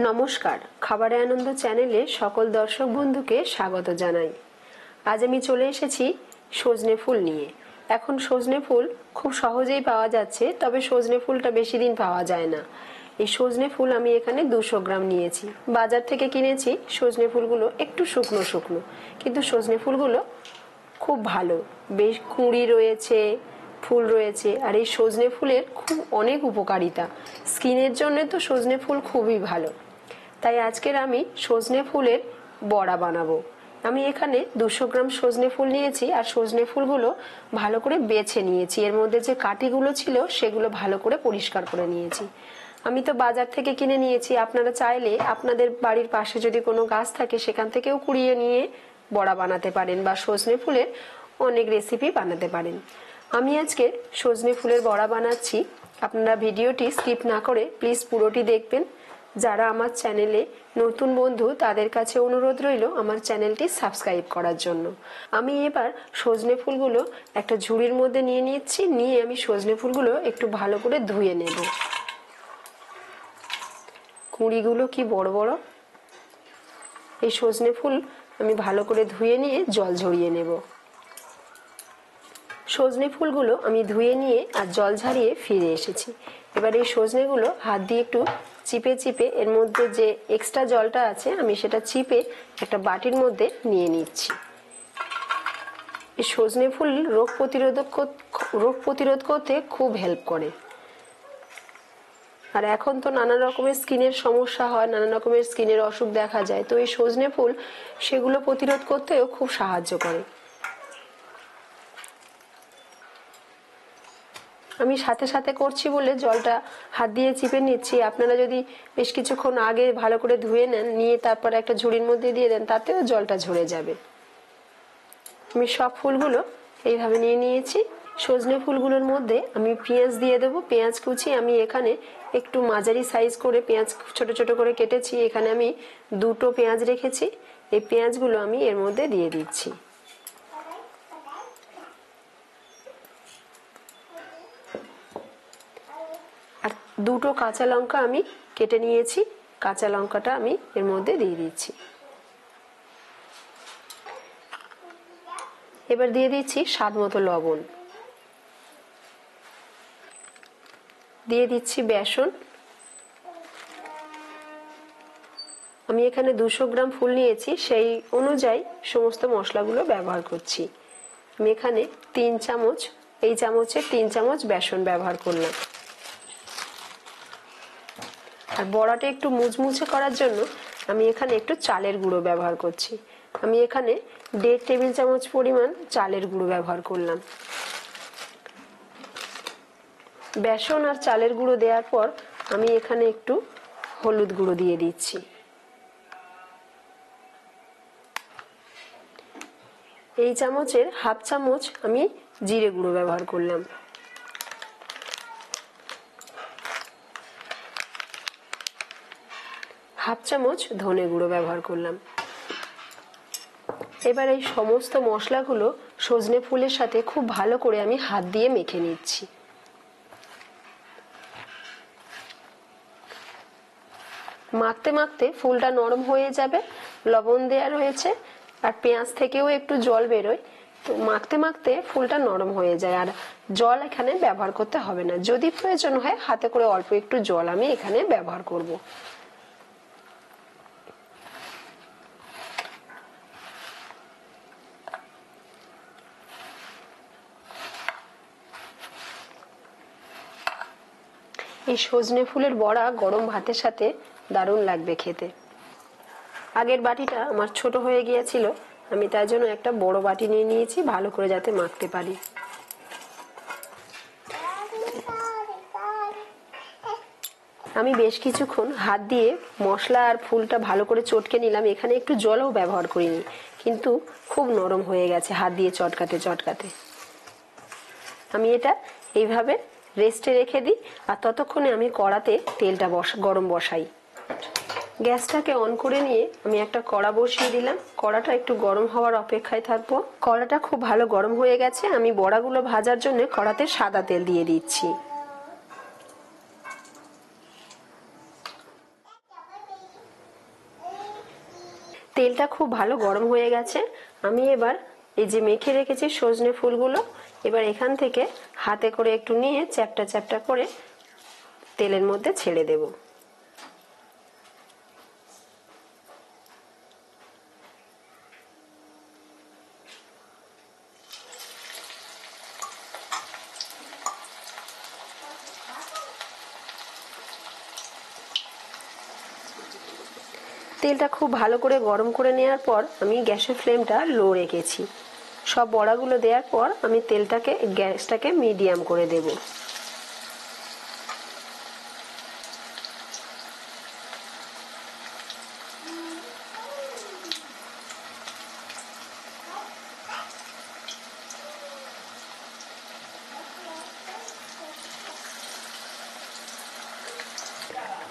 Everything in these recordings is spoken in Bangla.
নমস্কার, খাবারে আনন্দ চ্যানেলে সকল দর্শক বন্ধুকে স্বাগত জানাই। আজ আমি চলে এসেছি সজনে ফুল নিয়ে। এখন সজনে ফুল খুব সহজেই পাওয়া যাচ্ছে, তবে সজনে ফুলটা বেশি দিন পাওয়া যায় না। এই সজনে ফুল আমি এখানে 200 গ্রাম নিয়েছি। বাজার থেকে কিনেছি। সজনে ফুলগুলো একটু শুকনো শুকনো, কিন্তু সজনে ফুলগুলো খুব ভালো, বেশ কুঁড়ি রয়েছে, ফুল রয়েছে। আর এই সজনে ফুলের খুব অনেক উপকারিতা, স্কিনের জন্য তো সজনে ফুল খুবই ভালো। তাই আজকের আমি সজনে ফুলের বড়া বানাবো। আমি এখানে 200 গ্রাম সজনে ফুল নিয়েছি, আর সজনে ফুলগুলো ভালো করে বেছে নিয়েছি। এর মধ্যে যে কাঁটিগুলো ছিল সেগুলো ভালো করে পরিষ্কার করে নিয়েছি। আমি তো বাজার থেকে কিনে নিয়েছি, আপনারা চাইলে আপনাদের বাড়ির পাশে যদি কোনো গাছ থাকে সেখান থেকেও কুড়িয়ে নিয়ে বড়া বানাতে পারেন, বা সজনে ফুলের অনেক রেসিপি বানাতে পারেন। আমি আজকে সজনে ফুলের বড়া বানাচ্ছি। আপনারা ভিডিওটি স্কিপ না করে প্লিজ পুরোটি দেখবেন। যারা আমার চ্যানেলে নতুন বন্ধু তাদের কাছে অনুরোধ রইল আমার চ্যানেলটি সাবস্ক্রাইব করার জন্য। আমি এবার সজনে ফুলগুলো একটা ঝুড়ির মধ্যে নিয়ে নিচ্ছি। নিয়ে আমি সজনে ফুলগুলো একটু ভালো করে ধুয়ে নেব। কুঁড়িগুলো কি বড় বড়। এই সজনে ফুল আমি ভালো করে ধুয়ে নিয়ে জল ঝরিয়ে নেব। সজনে ফুলগুলো আমি ধুয়ে নিয়ে আর জল ঝরিয়ে ফিরে এসেছি। এবার এই সজনেগুলো হাত দিয়ে একটু চিপে চিপে এর মধ্যে যে এক্সট্রা জলটা আছে আমি সেটা চিপে একটা বাটির মধ্যে নিয়ে নিচ্ছি। এই সজনে ফুল রোগ প্রতিরোধ করতে খুব হেল্প করে। আর এখন তো নানা রকমের স্কিনের সমস্যা হয়, নানা রকমের স্কিনের অসুখ দেখা যায়, তো এই সজনে ফুল সেগুলো প্রতিরোধ করতেও খুব সাহায্য করে। আমি সাথে সাথে করছি বলে জলটা হাত দিয়ে চিপে নিচ্ছি। আপনারা যদি বেশ কিছুক্ষণ আগে ভালো করে ধুয়ে নেন, নিয়ে তারপর একটা ঝুড়ির মধ্যে দিয়ে দেন, তাতেও জলটা ঝরে যাবে। আমি সব ফুলগুলো এইভাবে নিয়ে নিয়েছি। সজনে ফুলগুলোর মধ্যে আমি পেঁয়াজ দিয়ে দেবো। পেঁয়াজ কুচি আমি এখানে একটু মাঝারি সাইজ করে পেঁয়াজ ছোট ছোট করে কেটেছি। এখানে আমি 2টো পেঁয়াজ রেখেছি। এই পেঁয়াজগুলো আমি এর মধ্যে দিয়ে দিচ্ছি। আর 2টো কাঁচা লঙ্কা আমি কেটে নিয়েছি। কাঁচা লঙ্কাটা আমি এর মধ্যে দিয়ে দিচ্ছি। এবার দিয়ে দিচ্ছি স্বাদ মতো লবণ, দিয়ে দিচ্ছি বেসন। আমি এখানে 200 গ্রাম ফুল নিয়েছি, সেই অনুযায়ী সমস্ত মশলাগুলো ব্যবহার করছি। আমি এখানে 3 চামচ, এই চামচে 3 চামচ বেসন ব্যবহার করলাম। আর বড়াটা একটু মুচমুচে করার জন্য আমি এখানে একটু চালের গুঁড়ো ব্যবহার করছি। আমি এখানে 1.5 টেবিল চামচ পরিমাণ চালের গুঁড়ো ব্যবহার করলাম। বেসন আর চালের গুঁড়ো দেওয়ার পর আমি এখানে একটু হলুদ গুঁড়ো দিয়ে দিচ্ছি। এই চামচের হাফ চামচ আমি জিরে গুঁড়ো ব্যবহার করলাম। হাফ চামচ ধনে গুঁড়ো ব্যবহার করলাম। এবার এই সমস্ত মশলাগুলো সজনে ফুলের সাথে খুব ভালো করে আমি হাত দিয়ে মেখে নিচ্ছি। মাখতে মাখতে ফুলটা নরম হয়ে যাবে। লবণ দেয়া রয়েছে আর পেঁয়াজ থেকেও একটু জল বেরোয়, তো মাখতে মাখতে ফুলটা নরম হয়ে যায়। আর জল এখানে ব্যবহার করতে হবে না, যদি প্রয়োজন হয় হাতে করে অল্প একটু জল আমি এখানে ব্যবহার করব। এই সজনে ফুলের বড়া গরম ভাতের সাথে দারুণ লাগবে খেতে। আগের বাটিটা আমার ছোট হয়ে গিয়েছিল, আমি তার জন্য একটা বড় বাটি নিয়ে নিয়েছি, ভালো করে যাতে মাখতে পারি। আমি বেশ কিছুক্ষণ হাত দিয়ে মশলা আর ফুলটা ভালো করে চটকে নিলাম। এখানে একটু জলও ব্যবহার করিনি, কিন্তু খুব নরম হয়ে গেছে হাত দিয়ে চটকাতে চটকাতে। আমি এটা এইভাবে রেস্টে রেখে দিই, আর ততক্ষণে আমি কড়াতে তেলটা গরম বসাই। গ্যাসটাকে অন করে নিয়ে আমি একটা কড়া বসিয়ে দিলাম। কড়াটা একটু গরম হওয়ার অপেক্ষায় থাকবো। কড়াটা খুব ভালো গরম হয়ে গেছে। আমি বড়াগুলো ভাজার জন্য কড়াতে সাদা তেল দিয়ে দিচ্ছি। তেলটা খুব ভালো গরম হয়ে গেছে। আমি এবার এই যে মেখে রেখেছি সজনে ফুলগুলো এবার এখান থেকে হাতে করে একটু নিয়ে চ্যাপটা চ্যাপটা করে তেলের মধ্যে ছেড়ে দেব। তেলটা খুব ভালো করে গরম করে নেওয়ার পর আমি গ্যাসের ফ্লেমটা লো রেখেছি। সব বড়াগুলো দেওয়ার পর আমি গ্যাসটাকে মিডিয়াম করে দেব।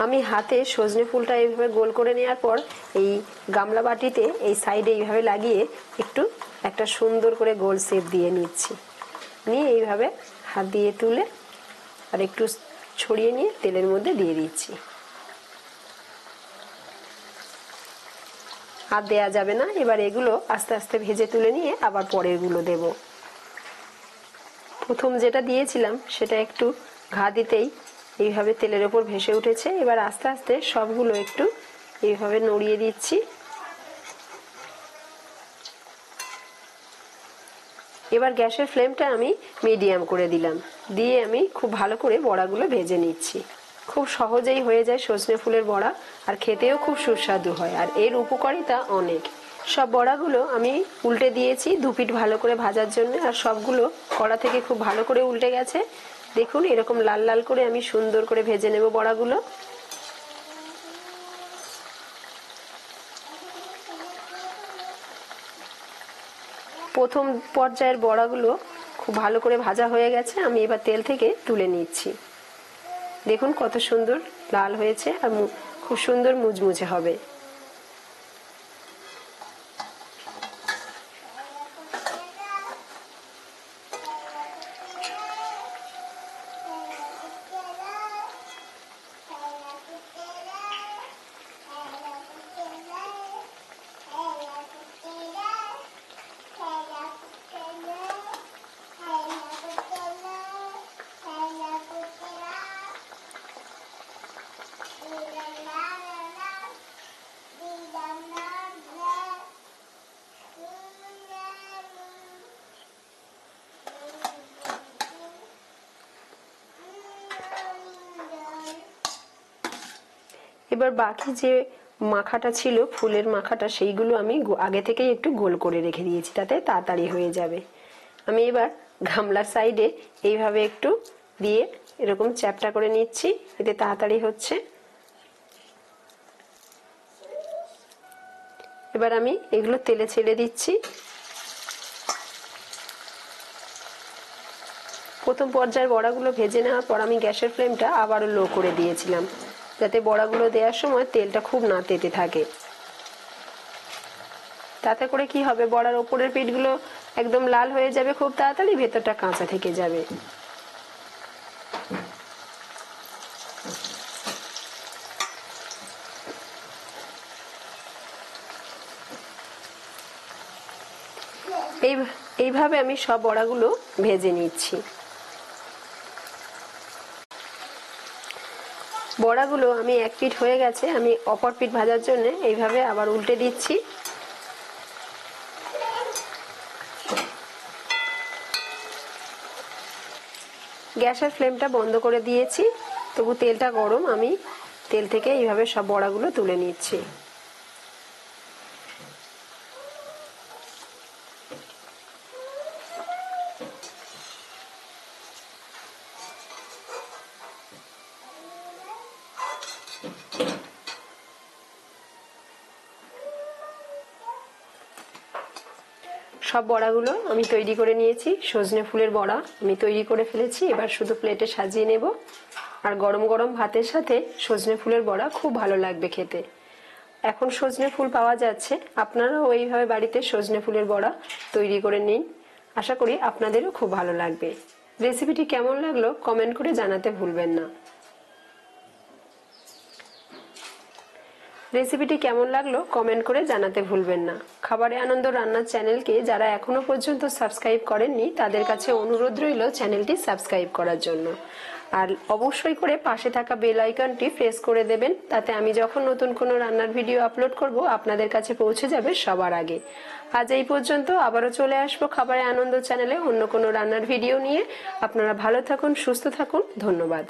আমি হাতে সজনে ফুলটা এইভাবে গোল করে নেওয়ার পর এই গামলা বাটিতে এই সাইডে এইভাবে লাগিয়ে একটু একটা সুন্দর করে গোল শেপ দিয়ে নিচ্ছি। নিয়ে এইভাবে হাত দিয়ে তুলে আর একটু ছড়িয়ে নিয়ে তেলের মধ্যে দিয়ে দিচ্ছি। আর দেয়া যাবে না। এবার এগুলো আস্তে আস্তে ভেজে তুলে নিয়ে আবার পরেরগুলো দেব। প্রথম যেটা দিয়েছিলাম সেটা একটু ঘা দিতেই এইভাবে তেলের ওপর ভেসে উঠেছে। এবার আস্তে আস্তে সবগুলো একটু এইভাবে নড়িয়ে দিচ্ছি। এবার গ্যাসের ফ্লেমটা আমি মিডিয়াম করে দিলাম, দিয়ে আমি খুব ভালো করে বড়াগুলো ভেজে নিচ্ছি। খুব সহজেই হয়ে যায় সজনে ফুলের বড়া, আর খেতেও খুব সুস্বাদু হয়, আর এর উপকারিতা অনেক। সব বড়াগুলো আমি উল্টে দিয়েছি দুপিঠ ভালো করে ভাজার জন্য, আর সবগুলো কড়া থেকে খুব ভালো করে উল্টে গেছে। দেখুন এরকম লাল লাল করে আমি সুন্দর করে ভেজে নেব বড়াগুলো। প্রথম পর্যায়ের বড়াগুলো খুব ভালো করে ভাজা হয়ে গেছে। আমি এবার তেল থেকে তুলে নিচ্ছি। দেখুন কত সুন্দর লাল হয়েছে আর খুব সুন্দর মুচমুচে হবে। এবার বাকি যে মাখাটা ছিল ফুলের মাখাটা, সেইগুলো আমি আগে থেকেই একটু গোল করে রেখে দিয়েছি, তাতে তাড়াতাড়ি হয়ে যাবে। আমি এবার গামলার সাইডে এইভাবে একটু দিয়ে এরকম চ্যাপটা করে নিচ্ছি, এতে তাড়াতাড়ি হচ্ছে। এবার আমি এগুলো তেলে ছেড়ে দিচ্ছি। প্রথম পর্যায়ের বড়াগুলো ভেজে নেওয়ার পর আমি গ্যাসের ফ্লেমটা আবারও লো করে দিয়েছিলাম, যাতে বড়াগুলো দেওয়ার সময় তেলটা খুব না তেতে থাকে। তাতে করে কি হবে, বড়ার ওপরের পিঠগুলো একদম লাল হয়ে যাবে খুব তাড়াতাড়ি, ভেতরটা কাঁচা থেকে যাবে। এইভাবে আমি সব বড়াগুলো ভেজে নিচ্ছি। বড়াগুলো আমি এক পিঠ হয়ে গেছে, আমি অপর পিঠ ভাজার জন্য এইভাবে আবার উল্টে দিচ্ছি। গ্যাসের ফ্লেমটা বন্ধ করে দিয়েছি, তবু তেলটা গরম। আমি তেল থেকে এইভাবে সব বড়াগুলো তুলে নিচ্ছি। সব বড়াগুলো আমি তৈরি করে নিয়েছি। সজনে ফুলের বড়া আমি তৈরি করে ফেলেছি। এবার শুধু প্লেটে সাজিয়ে নেব। আর গরম গরম ভাতের সাথে সজনে ফুলের বড়া খুব ভালো লাগবে খেতে। এখন সজনে ফুল পাওয়া যাচ্ছে, আপনারাও এইভাবে বাড়িতে সজনে ফুলের বড়া তৈরি করে নিন। আশা করি আপনাদেরও খুব ভালো লাগবে। রেসিপিটি কেমন লাগলো কমেন্ট করে জানাতে ভুলবেন না। রেসিপিটি কেমন লাগলো কমেন্ট করে জানাতে ভুলবেন না। খাবারে আনন্দ রান্নার চ্যানেলকে যারা এখনো পর্যন্ত সাবস্ক্রাইব করেননি তাদের কাছে অনুরোধ রইল চ্যানেলটি সাবস্ক্রাইব করার জন্য। আর অবশ্যই করে পাশে থাকা বেল আইকনটি প্রেস করে দেবেন, তাতে আমি যখন নতুন কোনো রান্নার ভিডিও আপলোড করব আপনাদের কাছে পৌঁছে যাবে সবার আগে। আজ এই পর্যন্ত, আবারও চলে আসবো খাবারে আনন্দ চ্যানেলে অন্য কোনো রান্নার ভিডিও নিয়ে। আপনারা ভালো থাকুন, সুস্থ থাকুন, ধন্যবাদ।